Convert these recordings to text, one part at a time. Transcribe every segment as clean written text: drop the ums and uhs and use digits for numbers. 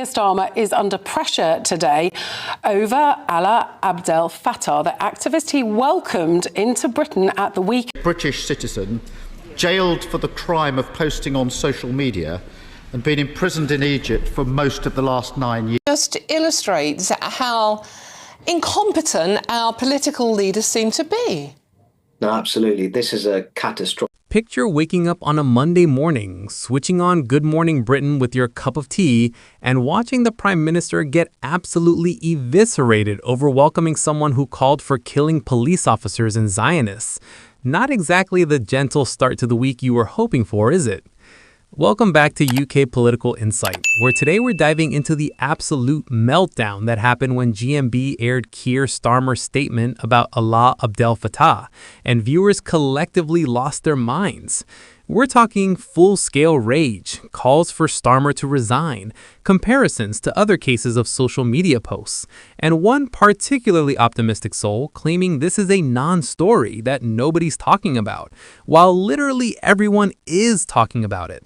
Starmer is under pressure today over Abd El-Fattah, the activist he welcomed into Britain at the weekend. British citizen jailed for the crime of posting on social media and been imprisoned in Egypt for most of the last 9 years. Just illustrates how incompetent our political leaders seem to be. No, absolutely. This is a catastrophe. Picture waking up on a Monday morning, switching on Good Morning Britain with your cup of tea, and watching the Prime Minister get absolutely eviscerated over welcoming someone who called for killing police officers and Zionists. Not exactly the gentle start to the week you were hoping for, is it? Welcome back to UK Political Insight, where today we're diving into the absolute meltdown that happened when GMB aired Keir Starmer's statement about Abd El-Fattah, and viewers collectively lost their minds. We're talking full-scale rage, calls for Starmer to resign, comparisons to other cases of social media posts, and one particularly optimistic soul claiming this is a non-story that nobody's talking about, while literally everyone is talking about it.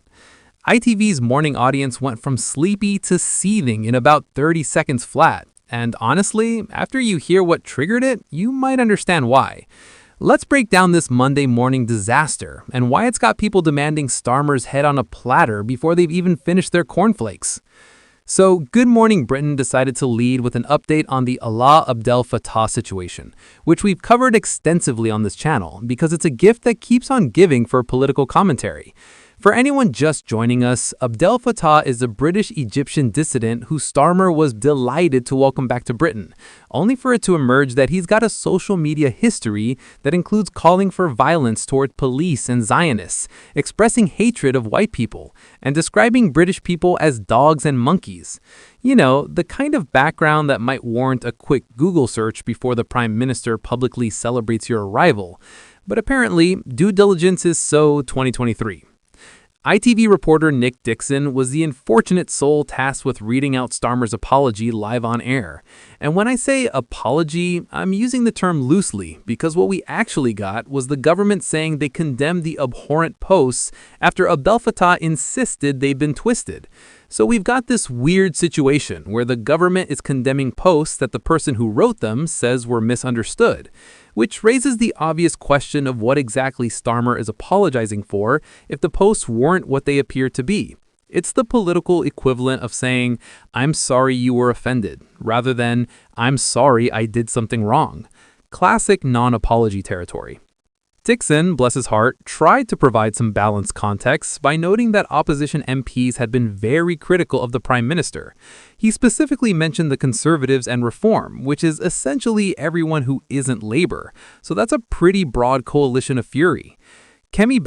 ITV's morning audience went from sleepy to seething in about 30 seconds flat, and honestly, after you hear what triggered it, you might understand why. Let's break down this Monday morning disaster and why it's got people demanding Starmer's head on a platter before they've even finished their cornflakes. So, Good Morning Britain decided to lead with an update on the Abd El-Fattah situation, which we've covered extensively on this channel because it's a gift that keeps on giving for political commentary. For anyone just joining us, Abd El-Fattah is a British-Egyptian dissident who Starmer was delighted to welcome back to Britain, only for it to emerge that he's got a social media history that includes calling for violence toward police and Zionists, expressing hatred of white people, and describing British people as dogs and monkeys. You know, the kind of background that might warrant a quick Google search before the Prime Minister publicly celebrates your arrival. But apparently, due diligence is so 2023. ITV reporter Nick Dixon was the unfortunate soul tasked with reading out Starmer's apology live on air. And when I say apology, I'm using the term loosely because what we actually got was the government saying they condemned the abhorrent posts after Abd El-Fattah insisted they'd been twisted. So we've got this weird situation where the government is condemning posts that the person who wrote them says were misunderstood, which raises the obvious question of what exactly Starmer is apologizing for if the posts weren't what they appear to be. It's the political equivalent of saying, "I'm sorry you were offended," rather than, "I'm sorry I did something wrong." Classic non-apology territory. Dixon, bless his heart, tried to provide some balanced context by noting that opposition MPs had been very critical of the Prime Minister. He specifically mentioned the Conservatives and Reform, which is essentially everyone who isn't Labour, so that's a pretty broad coalition of fury. Kemi,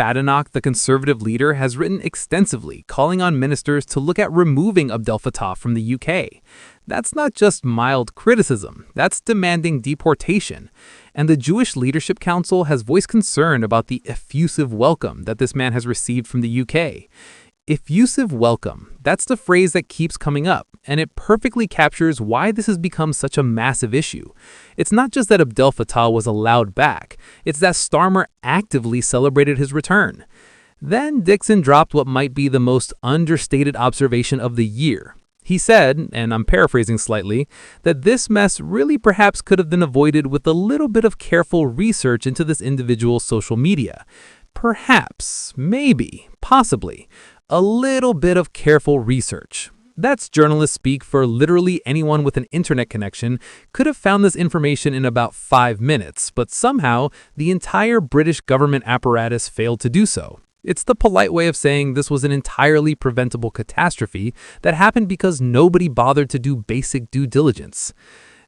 the Conservative leader, has written extensively, calling on ministers to look at removing Abd El-Fattah from the UK. That's not just mild criticism, that's demanding deportation. And the Jewish Leadership Council has voiced concern about the effusive welcome that this man has received from the UK. Effusive welcome, that's the phrase that keeps coming up, and it perfectly captures why this has become such a massive issue. It's not just that Abd El-Fattah was allowed back, it's that Starmer actively celebrated his return. Then Dixon dropped what might be the most understated observation of the year. He said, and I'm paraphrasing slightly, that this mess really perhaps could have been avoided with a little bit of careful research into this individual's social media. Perhaps, maybe, possibly, a little bit of careful research. That's journalist speak for literally anyone with an internet connection could have found this information in about 5 minutes, but somehow the entire British government apparatus failed to do so. It's the polite way of saying this was an entirely preventable catastrophe that happened because nobody bothered to do basic due diligence.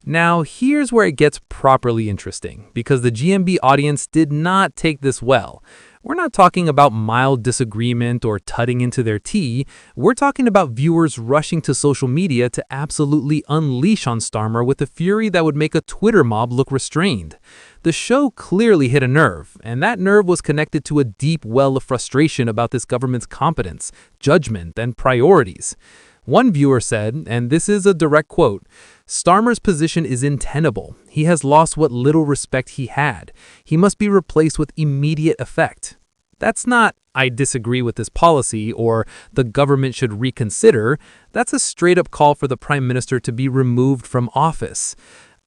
Now, here's where it gets properly interesting, because the GMB audience did not take this well. We're not talking about mild disagreement or tutting into their tea. We're talking about viewers rushing to social media to absolutely unleash on Starmer with a fury that would make a Twitter mob look restrained. The show clearly hit a nerve, and that nerve was connected to a deep well of frustration about this government's competence, judgment, and priorities. One viewer said, and this is a direct quote, "Starmer's position is untenable. He has lost what little respect he had. He must be replaced with immediate effect." That's not, "I disagree with this policy" or "the government should reconsider." That's a straight-up call for the Prime Minister to be removed from office.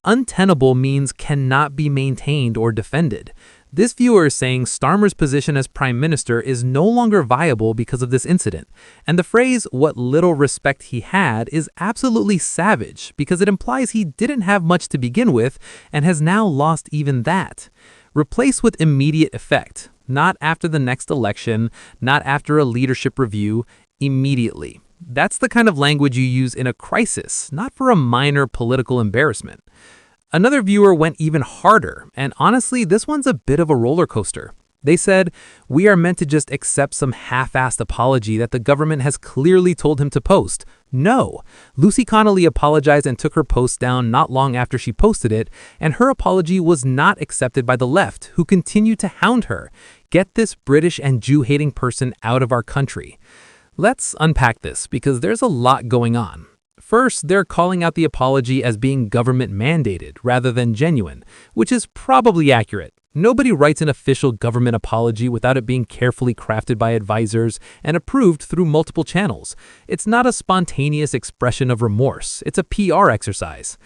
Untenable means cannot be maintained or defended. This viewer is saying Starmer's position as Prime Minister is no longer viable because of this incident. And the phrase, "what little respect he had," is absolutely savage because it implies he didn't have much to begin with and has now lost even that. Replace with immediate effect. Not after the next election, not after a leadership review, immediately. That's the kind of language you use in a crisis, not for a minor political embarrassment. Another viewer went even harder, and honestly, this one's a bit of a roller coaster. They said, "We are meant to just accept some half-assed apology that the government has clearly told him to post." No. Lucy Connolly apologized and took her post down not long after she posted it, and her apology was not accepted by the left, who continued to hound her. Get this British and Jew-hating person out of our country. Let's unpack this, because there's a lot going on. First, they're calling out the apology as being government-mandated rather than genuine, which is probably accurate. Nobody writes an official government apology without it being carefully crafted by advisors and approved through multiple channels. It's not a spontaneous expression of remorse. It's a PR exercise.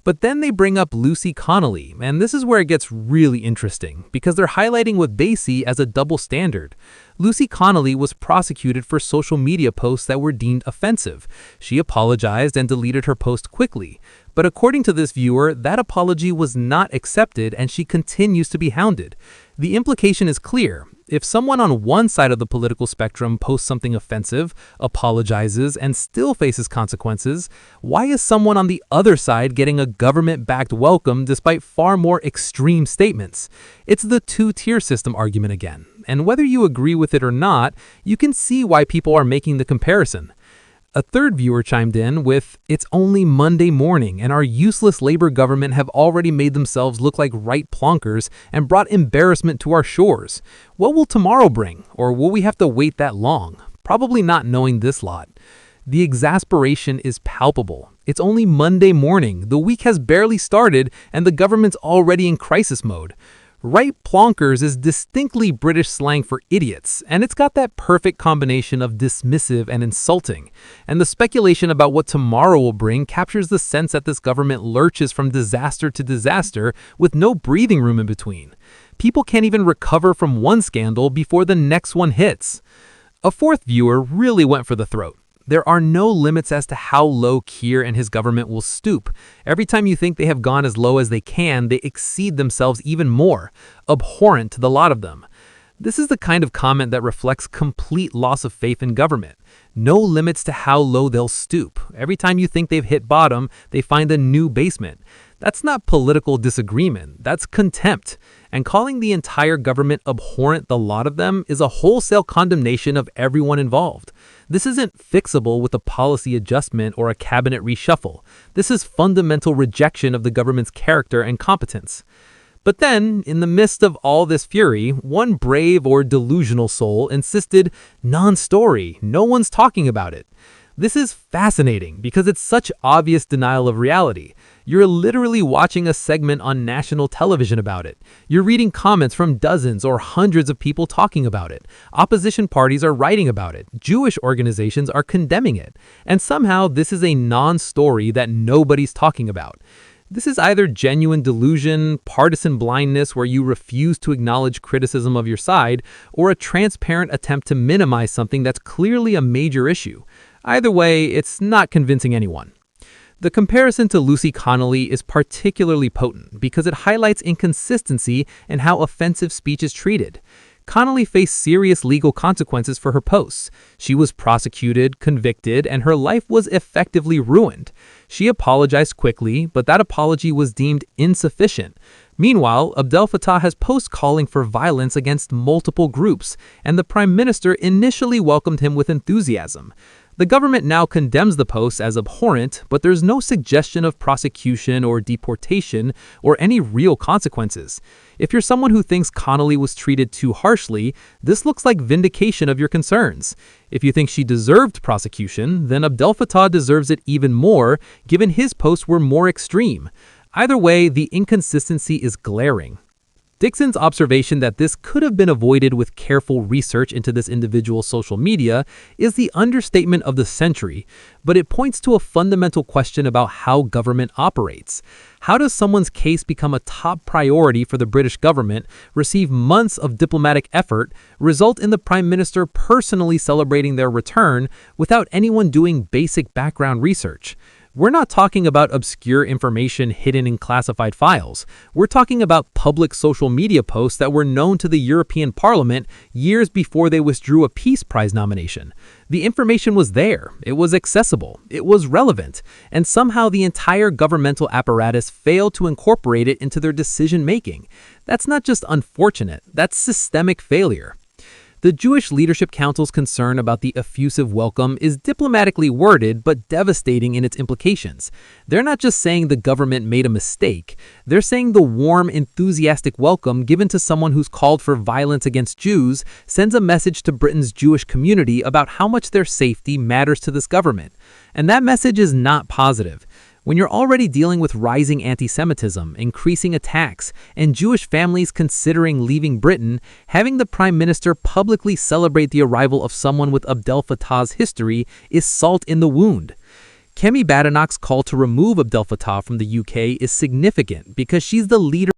But then they bring up Lucy Connolly, and this is where it gets really interesting, because they're highlighting what they see as a double standard. Lucy Connolly was prosecuted for social media posts that were deemed offensive. She apologized and deleted her post quickly. But according to this viewer, that apology was not accepted and she continues to be hounded. The implication is clear. If someone on one side of the political spectrum posts something offensive, apologizes, and still faces consequences, why is someone on the other side getting a government-backed welcome despite far more extreme statements? It's the two-tier system argument again. And whether you agree with it or not, you can see why people are making the comparison. A third viewer chimed in with, "It's only Monday morning and our useless Labour government have already made themselves look like right plonkers and brought embarrassment to our shores. What will tomorrow bring? Or will we have to wait that long?" Probably not knowing this lot. The exasperation is palpable. It's only Monday morning, the week has barely started, and the government's already in crisis mode. Right plonkers is distinctly British slang for idiots, and it's got that perfect combination of dismissive and insulting. And the speculation about what tomorrow will bring captures the sense that this government lurches from disaster to disaster with no breathing room in between. People can't even recover from one scandal before the next one hits. A fourth viewer really went for the throat. There are no limits as to how low Keir and his government will stoop. Every time you think they have gone as low as they can, they exceed themselves even more. Abhorrent to the lot of them. This is the kind of comment that reflects complete loss of faith in government. No limits to how low they'll stoop. Every time you think they've hit bottom, they find a new basement. That's not political disagreement, that's contempt. And calling the entire government abhorrent, the lot of them, is a wholesale condemnation of everyone involved. This isn't fixable with a policy adjustment or a cabinet reshuffle. This is fundamental rejection of the government's character and competence. But then, in the midst of all this fury, one brave or delusional soul insisted, "Non-story, no one's talking about it." This is fascinating because it's such obvious denial of reality. You're literally watching a segment on national television about it. You're reading comments from dozens or hundreds of people talking about it. Opposition parties are writing about it. Jewish organizations are condemning it. And somehow this is a non-story that nobody's talking about. This is either genuine delusion, partisan blindness where you refuse to acknowledge criticism of your side, or a transparent attempt to minimize something that's clearly a major issue. Either way, it's not convincing anyone. The comparison to Lucy Connolly is particularly potent because it highlights inconsistency in how offensive speech is treated. Connolly faced serious legal consequences for her posts. She was prosecuted, convicted, and her life was effectively ruined. She apologized quickly, but that apology was deemed insufficient. Meanwhile, Abd El-Fattah has posts calling for violence against multiple groups, and the Prime Minister initially welcomed him with enthusiasm. The government now condemns the posts as abhorrent, but there's no suggestion of prosecution or deportation or any real consequences. If you're someone who thinks Connolly was treated too harshly, this looks like vindication of your concerns. If you think she deserved prosecution, then Abd El-Fattah deserves it even more, given his posts were more extreme. Either way, the inconsistency is glaring. Dixon's observation that this could have been avoided with careful research into this individual's social media is the understatement of the century, but it points to a fundamental question about how government operates. How does someone's case become a top priority for the British government, receive months of diplomatic effort, result in the Prime Minister personally celebrating their return without anyone doing basic background research? We're not talking about obscure information hidden in classified files. We're talking about public social media posts that were known to the European Parliament years before they withdrew a Peace Prize nomination. The information was there, it was accessible, it was relevant, and somehow the entire governmental apparatus failed to incorporate it into their decision-making. That's not just unfortunate, that's systemic failure. The Jewish Leadership Council's concern about the effusive welcome is diplomatically worded but devastating in its implications. They're not just saying the government made a mistake, they're saying the warm, enthusiastic welcome given to someone who's called for violence against Jews sends a message to Britain's Jewish community about how much their safety matters to this government. And that message is not positive. When you're already dealing with rising anti-Semitism, increasing attacks, and Jewish families considering leaving Britain, having the Prime Minister publicly celebrate the arrival of someone with Abd El-Fattah's history is salt in the wound. Kemi Badenoch's call to remove Abd El-Fattah from the UK is significant because she's the leader